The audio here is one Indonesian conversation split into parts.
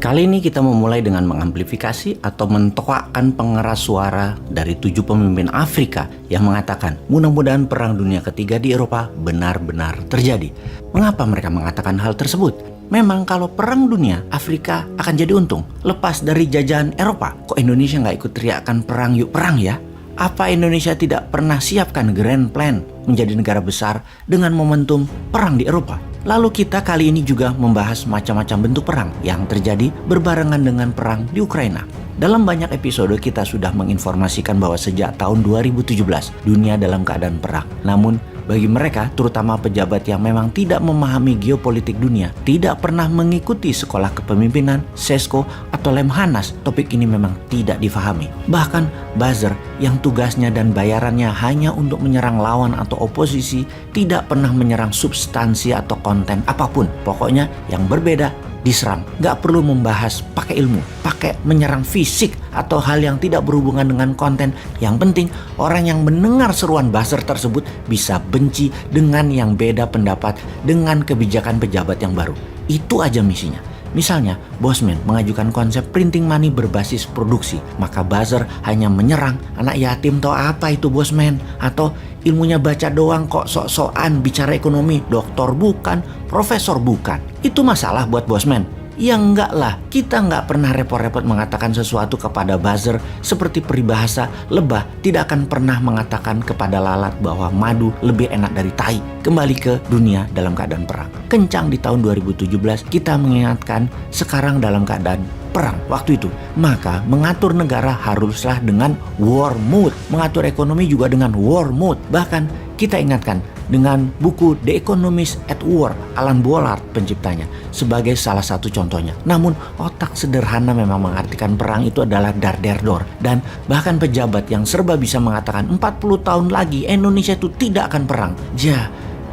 Kali ini kita memulai dengan mengamplifikasi atau mentoakkan pengeras suara dari 7 pemimpin Afrika yang mengatakan mudah-mudahan Perang Dunia Ketiga di Eropa benar-benar terjadi. Mengapa mereka mengatakan hal tersebut? Memang kalau perang dunia, Afrika akan jadi untung. Lepas dari jajahan Eropa, kok Indonesia nggak ikut teriakan perang yuk perang ya? Apa Indonesia tidak pernah siapkan grand plan menjadi negara besar dengan momentum perang di Eropa? Lalu kita kali ini juga membahas macam-macam bentuk perang yang terjadi berbarengan dengan perang di Ukraina. Dalam banyak episode kita sudah menginformasikan bahwa sejak tahun 2017 dunia dalam keadaan perang. Namun bagi mereka, terutama pejabat yang memang tidak memahami geopolitik dunia, tidak pernah mengikuti sekolah kepemimpinan, SESCO, atau Lemhanas, topik ini memang tidak difahami. Bahkan buzzer yang tugasnya dan bayarannya hanya untuk menyerang lawan atau oposisi, tidak pernah menyerang substansi atau konten apapun. Pokoknya yang berbeda diserang. Gak perlu membahas pakai ilmu, pakai menyerang fisik atau hal yang tidak berhubungan dengan konten. Yang penting orang yang mendengar seruan buzzer tersebut bisa benci dengan yang beda pendapat dengan kebijakan pejabat yang baru. Itu aja misinya. Misalnya, Bosman mengajukan konsep printing money berbasis produksi, maka buzzer hanya menyerang anak yatim. Tahu apa itu Bosman? Atau ilmunya baca doang kok sok-sokan bicara ekonomi, doktor bukan, profesor bukan. Itu masalah buat Bosman? Ya enggak lah, kita enggak pernah repot-repot mengatakan sesuatu kepada buzzer seperti peribahasa lebah tidak akan pernah mengatakan kepada lalat bahwa madu lebih enak dari tai. Kembali ke dunia dalam keadaan perang. Kencang di tahun 2017 kita mengingatkan sekarang dalam keadaan perang waktu itu. Maka mengatur negara haruslah dengan war mode. Mengatur ekonomi juga dengan war mode. Bahkan kita ingatkan dengan buku The Economist at War, Alan Bollard penciptanya, sebagai salah satu contohnya. Namun otak sederhana memang mengartikan perang itu adalah dar der dor. Dan bahkan pejabat yang serba bisa mengatakan 40 tahun lagi Indonesia itu tidak akan perang.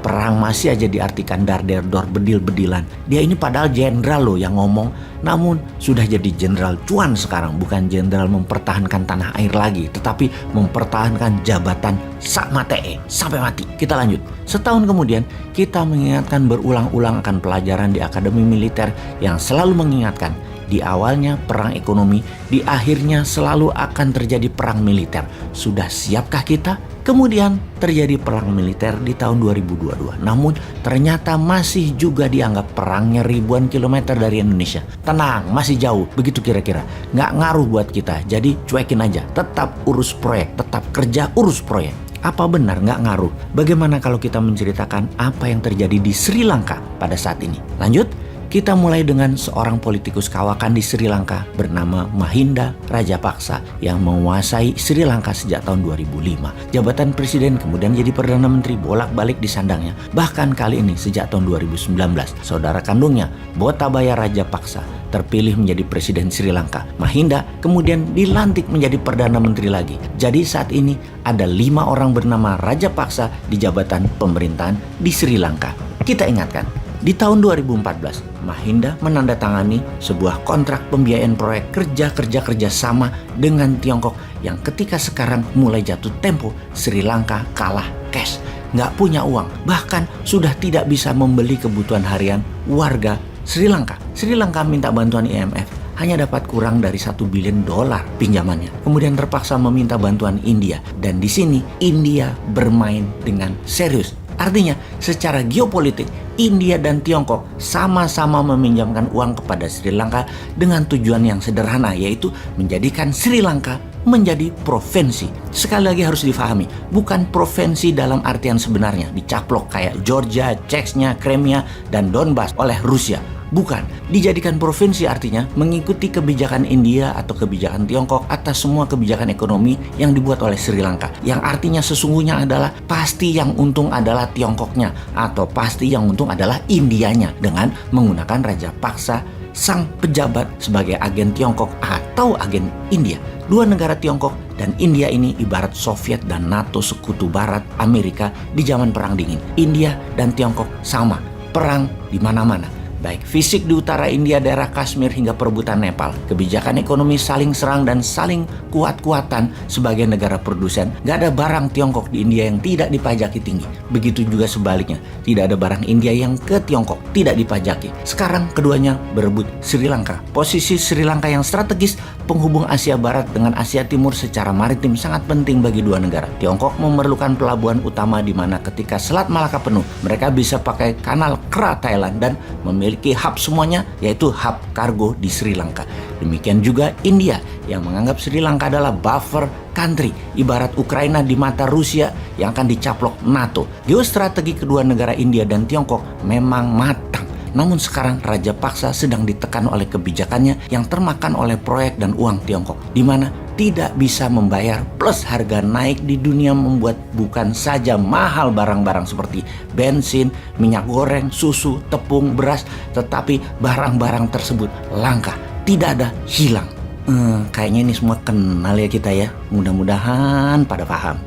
Perang masih aja diartikan dar der dor, bedil-bedilan. Dia ini padahal jenderal loh yang ngomong, namun sudah jadi jenderal cuan sekarang. Bukan jenderal mempertahankan tanah air lagi, tetapi mempertahankan jabatan sak matee sampai mati. Kita lanjut. Setahun kemudian kita mengingatkan berulang-ulang akan pelajaran di Akademi Militer yang selalu mengingatkan di awalnya perang ekonomi, di akhirnya selalu akan terjadi perang militer. Sudah siapkah kita? Kemudian terjadi perang militer di tahun 2022. Namun ternyata masih juga dianggap perangnya ribuan kilometer dari Indonesia. Tenang, masih jauh. Begitu kira-kira. Nggak ngaruh buat kita. Jadi cuekin aja. Tetap urus proyek. Tetap kerja urus proyek. Apa benar nggak ngaruh? Bagaimana kalau kita menceritakan apa yang terjadi di Sri Lanka pada saat ini? Lanjut. Kita mulai dengan seorang politikus kawakan di Sri Lanka bernama Mahinda Rajapaksa yang menguasai Sri Lanka sejak tahun 2005. Jabatan presiden kemudian jadi Perdana Menteri bolak-balik disandangnya. Bahkan kali ini sejak tahun 2019, saudara kandungnya Gotabaya Rajapaksa terpilih menjadi presiden Sri Lanka. Mahinda kemudian dilantik menjadi Perdana Menteri lagi. Jadi saat ini ada 5 orang bernama Rajapaksa di jabatan pemerintahan di Sri Lanka. Kita ingatkan, di tahun 2014, Mahinda menandatangani sebuah kontrak pembiayaan proyek kerja sama dengan Tiongkok yang ketika sekarang mulai jatuh tempo, Sri Lanka kalah cash. Nggak punya uang, bahkan sudah tidak bisa membeli kebutuhan harian warga Sri Lanka. Sri Lanka minta bantuan IMF, hanya dapat kurang dari $1 billion pinjamannya. Kemudian terpaksa meminta bantuan India. Dan di sini India bermain dengan serius. Artinya secara geopolitik India dan Tiongkok sama-sama meminjamkan uang kepada Sri Lanka dengan tujuan yang sederhana, yaitu menjadikan Sri Lanka menjadi provinsi. Sekali lagi harus difahami, bukan provinsi dalam artian sebenarnya dicaplok kayak Georgia, Chechnya, Crimea, dan Donbas oleh Rusia. Bukan, dijadikan provinsi artinya mengikuti kebijakan India atau kebijakan Tiongkok atas semua kebijakan ekonomi yang dibuat oleh Sri Lanka. Yang artinya sesungguhnya adalah pasti yang untung adalah Tiongkoknya atau pasti yang untung adalah Indianya dengan menggunakan Rajapaksa sang pejabat sebagai agen Tiongkok atau agen India. Dua negara Tiongkok dan India ini ibarat Soviet dan NATO sekutu barat Amerika di zaman Perang Dingin. India dan Tiongkok sama, perang di mana-mana. Baik fisik di utara India, daerah Kashmir hingga perebutan Nepal, kebijakan ekonomi saling serang dan saling kuat-kuatan sebagai negara produsen. Gak ada barang Tiongkok di India yang tidak dipajaki tinggi. Begitu juga sebaliknya, tidak ada barang India yang ke Tiongkok tidak dipajaki. Sekarang keduanya berebut Sri Lanka. Posisi Sri Lanka yang strategis, penghubung Asia Barat dengan Asia Timur secara maritim sangat penting bagi dua negara. Tiongkok memerlukan pelabuhan utama di mana ketika Selat Malaka penuh, mereka bisa pakai kanal Kra Thailand dan memiliki hub semuanya, yaitu hub kargo di Sri Lanka. Demikian juga India yang menganggap Sri Lanka adalah buffer country, ibarat Ukraina di mata Rusia yang akan dicaplok NATO. Geostrategi kedua negara India dan Tiongkok memang matang. Namun sekarang Raja Paksa sedang ditekan oleh kebijakannya yang termakan oleh proyek dan uang Tiongkok, di mana tidak bisa membayar plus harga naik di dunia membuat bukan saja mahal barang-barang seperti bensin, minyak goreng, susu, tepung, beras, tetapi barang-barang tersebut langka, tidak ada, hilang. Kayaknya ini semua kenal ya kita ya. Mudah-mudahan pada paham.